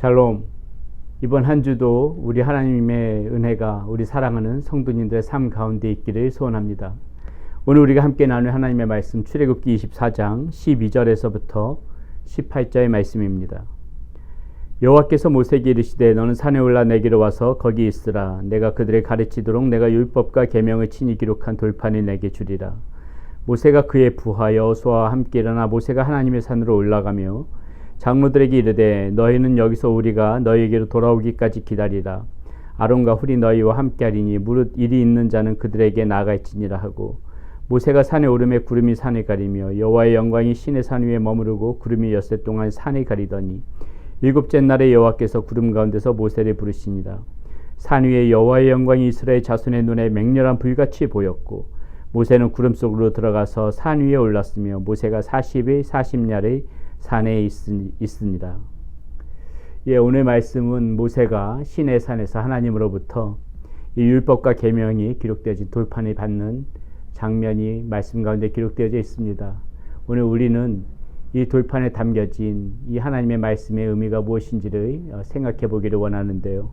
샬롬. 이번 한 주도 우리 하나님의 은혜가 우리 사랑하는 성도님들의 삶 가운데 있기를 소원합니다. 오늘 우리가 함께 나눌 하나님의 말씀 출애굽기 24장 12절에서부터 18절의 말씀입니다. 여호와께서 모세에게 이르시되 너는 산에 올라 내게로 와서 거기 있으라. 내가 그들을 가르치도록 내가 율법과 계명을 친히 기록한 돌판을 내게 주리라. 모세가 그의 부하 여호수아와 함께 일어나 모세가 하나님의 산으로 올라가며 장로들에게 이르되 너희는 여기서 우리가 너희에게로 돌아오기까지 기다리라. 아론과 훌이 너희와 함께하리니 무릇 일이 있는 자는 그들에게 나아갈지니라 하고, 모세가 산에 오르매 구름이 산을 가리며 여호와의 영광이 시내 산 위에 머무르고 구름이 엿새 동안 산을 가리더니 일곱째 날에 여호와께서 구름 가운데서 모세를 부르시니라. 산 위에 여호와의 영광이 이스라엘 자손의 눈에 맹렬한 불같이 보였고, 모세는 구름 속으로 들어가서 산 위에 올랐으며 모세가 40일 40야를 산에 있으니라. 오늘 말씀은 모세가 시내 산에서 하나님으로부터 이 율법과 계명이 기록되어진 돌판을 받는 장면이 말씀 가운데 기록되어져 있습니다. 오늘 우리는 이 돌판에 담겨진 이 하나님의 말씀의 의미가 무엇인지를 생각해 보기를 원하는데요.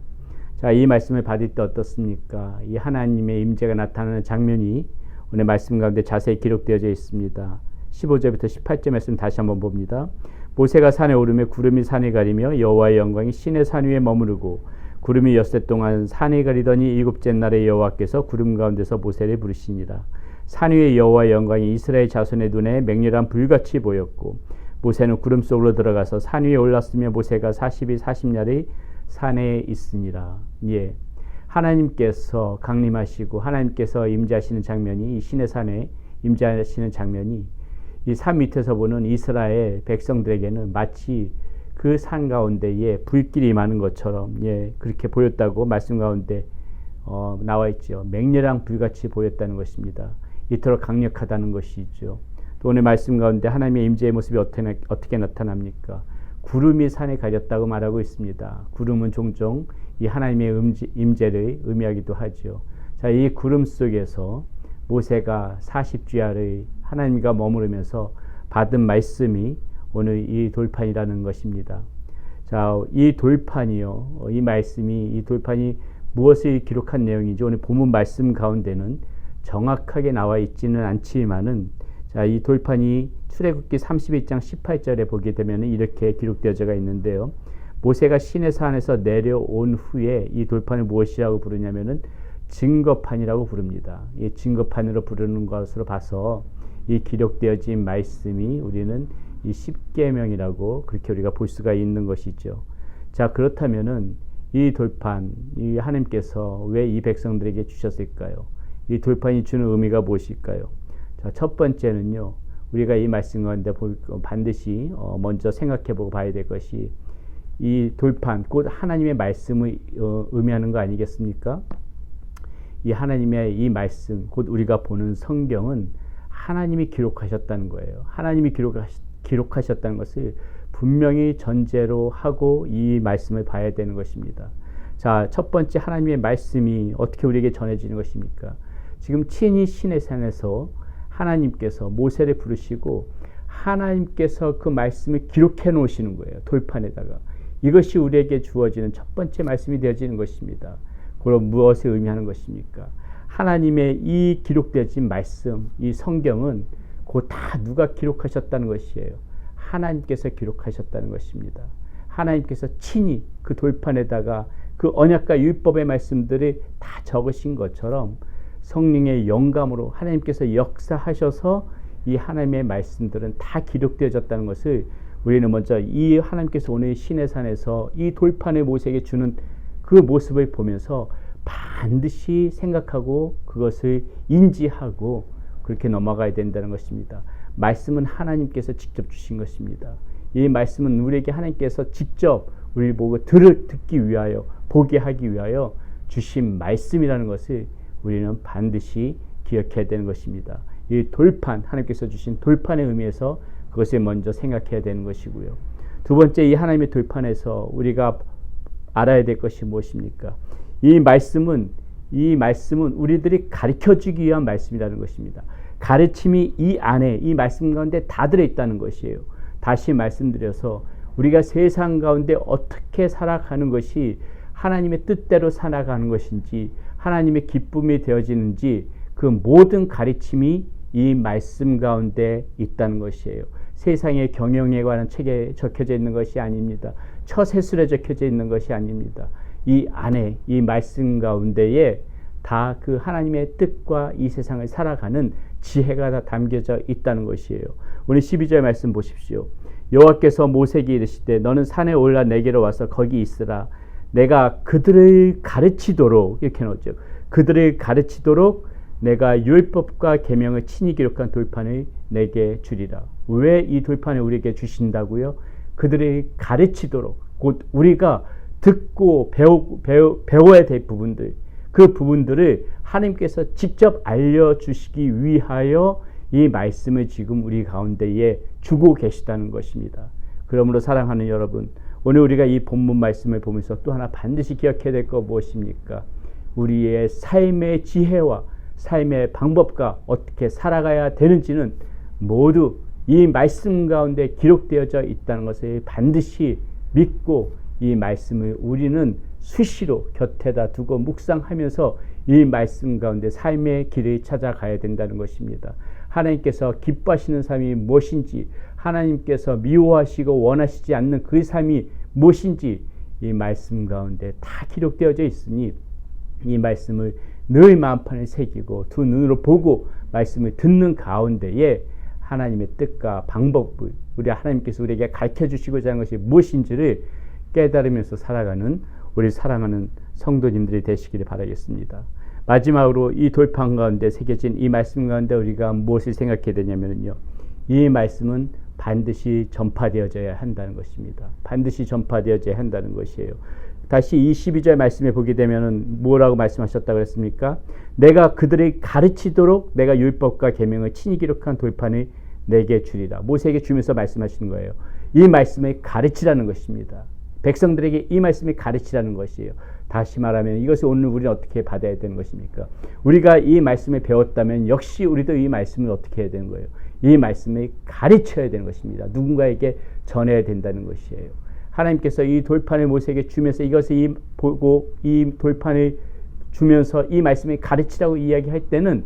자, 이 말씀을 받을 때 어떻습니까? 이 하나님의 임재가 나타나는 장면이 오늘 말씀 가운데 자세히 기록되어져 있습니다. 15절부터 18절 말씀 다시 한번 봅니다. 모세가 산에 오르며 구름이 산을 가리며 여호와의 영광이 시내 산 위에 머무르고 구름이 엿새 동안 산을 가리더니 일곱째 날에 여호와께서 구름 가운데서 모세를 부르시니라. 산 위에 여호와의 영광이 이스라엘 자손의 눈에 맹렬한 불같이 보였고, 모세는 구름 속으로 들어가서 산 위에 올랐으며 모세가 40일 40야를 산에 있으니라. 하나님께서 강림하시고 하나님께서 임재하시는 장면이, 이 시내 산에 임재하시는 장면이 이 산 밑에서 보는 이스라엘 백성들에게는 마치 그 산 가운데에 불길이 많은 것처럼 그렇게 보였다고 말씀 가운데 나와 있죠. 맹렬한 불같이 보였다는 것입니다. 이토록 강력하다는 것이죠. 또 오늘 말씀 가운데 하나님의 임재의 모습이 어떻게 나타납니까? 구름이 산에 가렸다고 말하고 있습니다. 구름은 종종 이 하나님의 임재를 의미하기도 하죠. 자, 이 구름 속에서 모세가 40주야를 하나님과 머무르면서 받은 말씀이 오늘 이 돌판이라는 것입니다. 자, 이 돌판이요, 이 말씀이, 이 돌판이 무엇을 기록한 내용인지 오늘 본문 말씀 가운데는 정확하게 나와 있지는 않지만은, 자, 이 돌판이 출애굽기 31장 18절에 보게 되면 이렇게 기록되어져 있는데요. 모세가 시내 산에서 내려온 후에 이 돌판을 무엇이라고 부르냐면은 증거판이라고 부릅니다. 이 증거판으로 부르는 것으로 봐서 이 기록되어진 말씀이 우리는 이 십계명이라고 그렇게 우리가 볼 수가 있는 것이죠. 자, 그렇다면은 이 돌판, 이 하나님께서 왜 이 백성들에게 주셨을까요? 이 돌판이 주는 의미가 무엇일까요? 자, 첫 번째는요, 우리가 이 말씀 가운데 반드시 먼저 생각해보고 봐야 될 것이, 이 돌판 곧 하나님의 말씀을 의미하는 거 아니겠습니까? 이 하나님의 이 말씀, 곧 우리가 보는 성경은 하나님이 기록하셨다는 거예요. 하나님이 기록하셨다는 것을 분명히 전제로 하고 이 말씀을 봐야 되는 것입니다. 자, 첫 번째, 하나님의 말씀이 어떻게 우리에게 전해지는 것입니까? 지금 친히 시내 산에서 하나님께서 모세를 부르시고 하나님께서 그 말씀을 기록해 놓으시는 거예요. 돌판에다가. 이것이 우리에게 주어지는 첫 번째 말씀이 되어지는 것입니다. 그럼 무엇을 의미하는 것입니까? 하나님의 이 기록되어진 말씀, 이 성경은 곧 다 누가 기록하셨다는 것이에요. 하나님께서 기록하셨다는 것입니다. 하나님께서 친히 그 돌판에다가 그 언약과 율법의 말씀들을 다 적으신 것처럼 성령의 영감으로 하나님께서 역사하셔서 이 하나님의 말씀들은 다 기록되어졌다는 것을 우리는 먼저 이 하나님께서 오늘 시내산에서 이 돌판을 모세에게 주는 그 모습을 보면서 반드시 생각하고 그것을 인지하고 그렇게 넘어가야 된다는 것입니다. 말씀은 하나님께서 직접 주신 것입니다. 이 말씀은 우리에게 하나님께서 직접 우리를 보고 듣기 위하여, 보게 하기 위하여 주신 말씀이라는 것을 우리는 반드시 기억해야 되는 것입니다. 이 돌판, 하나님께서 주신 돌판의 의미에서 그것을 먼저 생각해야 되는 것이고요. 두 번째, 이 하나님의 돌판에서 우리가 알아야 될 것이 무엇입니까? 이 말씀은 우리들이 가르쳐주기 위한 말씀이라는 것입니다. 가르침이 이 안에, 이 말씀 가운데 다 들어있다는 것이에요. 다시 말씀드려서 우리가 세상 가운데 어떻게 살아가는 것이 하나님의 뜻대로 살아가는 것인지, 하나님의 기쁨이 되어지는지, 그 모든 가르침이 이 말씀 가운데 있다는 것이에요. 세상의 경영에 관한 책에 적혀져 있는 것이 아닙니다. 처세술에 적혀져 있는 것이 아닙니다. 이 안에, 이 말씀 가운데에 다 그 하나님의 뜻과 이 세상을 살아가는 지혜가 다 담겨져 있다는 것이에요. 오늘 12절 말씀 보십시오. 여호와께서 모세에게 이르시되 너는 산에 올라 내게로 와서 거기 있으라. 내가 그들을 가르치도록, 이렇게 나오죠. 그들을 가르치도록 내가 율법과 계명을 친히 기록한 돌판을 내게 주리라. 왜 이 돌판을 우리에게 주신다고요? 그들을 가르치도록, 곧 우리가 듣고 배워야 될 부분들, 그 부분들을 하나님께서 직접 알려주시기 위하여 이 말씀을 지금 우리 가운데에 주고 계시다는 것입니다. 그러므로 사랑하는 여러분, 오늘 우리가 이 본문 말씀을 보면서 또 하나 반드시 기억해야 될 거 무엇입니까? 우리의 삶의 지혜와 삶의 방법과 어떻게 살아가야 되는지는 모두 이 말씀 가운데 기록되어져 있다는 것을 반드시 믿고 이 말씀을 우리는 수시로 곁에다 두고 묵상하면서 이 말씀 가운데 삶의 길을 찾아가야 된다는 것입니다. 하나님께서 기뻐하시는 삶이 무엇인지, 하나님께서 미워하시고 원하시지 않는 그 삶이 무엇인지 이 말씀 가운데 다 기록되어져 있으니 이 말씀을 늘 마음판에 새기고 두 눈으로 보고 말씀을 듣는 가운데에 하나님의 뜻과 방법을, 우리 하나님께서 우리에게 가르쳐 주시고자 하는 것이 무엇인지를 깨달으면서 살아가는 우리 사랑하는 성도님들이 되시기를 바라겠습니다. 마지막으로 이 돌판 가운데 새겨진 이 말씀 가운데 우리가 무엇을 생각해야 되냐면요, 이 말씀은 반드시 전파되어져야 한다는 것입니다. 반드시 전파되어져야 한다는 것이에요. 다시 이 12절 말씀에 보게 되면은 뭐라고 말씀하셨다고 했습니까? 내가 그들을 가르치도록 내가 율법과 계명을 친히 기록한 돌판을 내게 주리라. 모세에게 주면서 말씀하시는 거예요. 이 말씀을 가르치라는 것입니다. 백성들에게 이 말씀을 가르치라는 것이에요. 다시 말하면 이것을 오늘 우리는 어떻게 받아야 되는 것입니까? 우리가 이 말씀을 배웠다면 역시 우리도 이 말씀을 어떻게 해야 되는 거예요? 이 말씀을 가르쳐야 되는 것입니다. 누군가에게 전해야 된다는 것이에요. 하나님께서 이 돌판을 모세에게 주면서 이것을 보고 이 돌판을 주면서 이 말씀을 가르치라고 이야기할 때는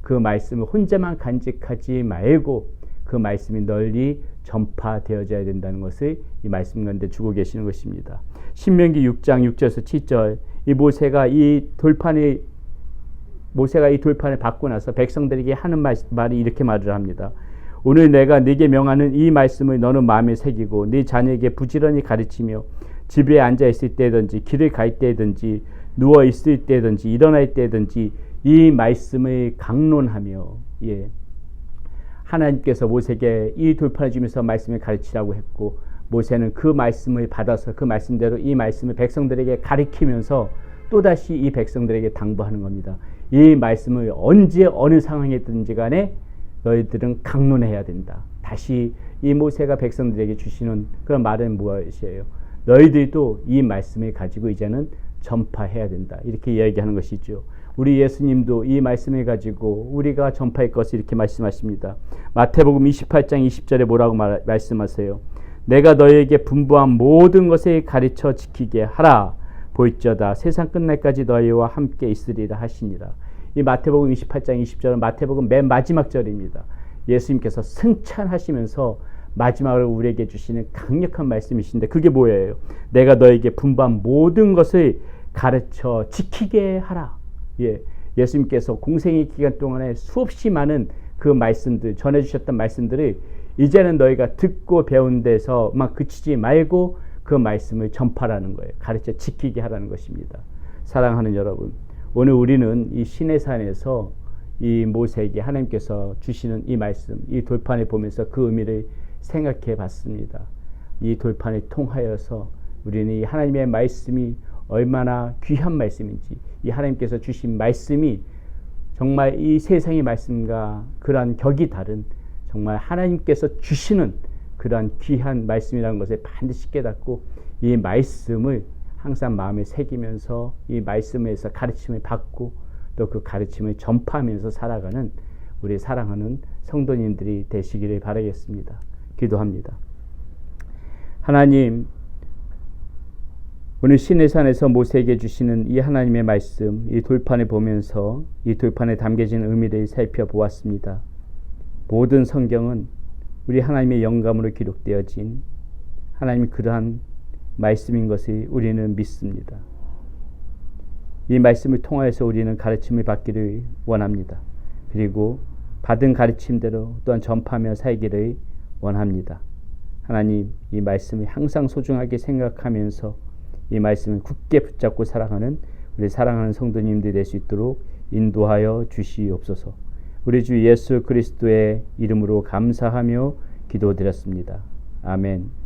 그 말씀을 혼자만 간직하지 말고 그 말씀이 널리 전파되어져야 된다는 것을 이 말씀 가운데 주고 계시는 것입니다. 신명기 6장 6절에서 7절, 이 모세가 이 돌판을 받고 나서 백성들에게 하는 말이 이렇게 말을 합니다. 오늘 내가 네게 명하는 이 말씀을 너는 마음에 새기고 네 자녀에게 부지런히 가르치며 집에 앉아 있을 때든지 길을 갈 때든지 누워 있을 때든지 일어날 때든지 이 말씀을 강론하며, 하나님께서 모세에게 이 돌판을 주면서 말씀을 가르치라고 했고 모세는 그 말씀을 받아서 그 말씀대로 이 말씀을 백성들에게 가르치면서 또다시 이 백성들에게 당부하는 겁니다. 이 말씀을 언제 어느 상황이든지 간에 너희들은 강론해야 된다. 다시 이 모세가 백성들에게 주시는 그런 말은 무엇이에요? 너희들도 이 말씀을 가지고 이제는 전파해야 된다. 이렇게 이야기하는 것이죠. 우리 예수님도 이 말씀을 가지고 우리가 전파할 것을 이렇게 말씀하십니다. 마태복음 28장 20절에 뭐라고 말씀하세요? 내가 너희에게 분부한 모든 것을 가르쳐 지키게 하라. 볼지어다 세상 끝날까지 너희와 함께 있으리라 하시니라. 이 마태복음 28장 20절은 마태복음 맨 마지막 절입니다. 예수님께서 승찬하시면서 마지막으로 우리에게 주시는 강력한 말씀이신데 그게 뭐예요? 내가 너에게 분부한 모든 것을 가르쳐 지키게 하라. 예수님께서 공생의 기간 동안에 수없이 많은 그 말씀들, 전해주셨던 말씀들을 이제는 너희가 듣고 배운 데서만 그치지 말고 그 말씀을 전파라는 거예요. 가르쳐 지키게 하라는 것입니다. 사랑하는 여러분, 오늘 우리는 이 시내산에서 이 모세에게 하나님께서 주시는 이 말씀, 이 돌판을 보면서 그 의미를 생각해 봤습니다. 이 돌판을 통하여서 우리는 이 하나님의 말씀이 얼마나 귀한 말씀인지, 이 하나님께서 주신 말씀이 정말 이 세상의 말씀과 그러한 격이 다른 정말 하나님께서 주시는 그러한 귀한 말씀이라는 것을 반드시 깨닫고 이 말씀을 항상 마음에 새기면서 이 말씀에서 가르침을 받고 또 그 가르침을 전파하면서 살아가는 우리 사랑하는 성도님들이 되시기를 바라겠습니다. 기도합니다. 하나님, 오늘 시내산에서 모세에게 주시는 이 하나님의 말씀, 이 돌판을 보면서 이 돌판에 담겨진 의미를 살펴보았습니다. 모든 성경은 우리 하나님의 영감으로 기록되어진 하나님의 그러한 말씀인 것을 우리는 믿습니다. 이 말씀을 통하여서 우리는 가르침을 받기를 원합니다. 그리고 받은 가르침대로 또한 전파하며 살기를 원합니다. 하나님, 이 말씀을 항상 소중하게 생각하면서 이 말씀을 굳게 붙잡고 살아가는 우리 사랑하는 성도님들이 될 수 있도록 인도하여 주시옵소서. 우리 주 예수 그리스도의 이름으로 감사하며 기도드렸습니다. 아멘.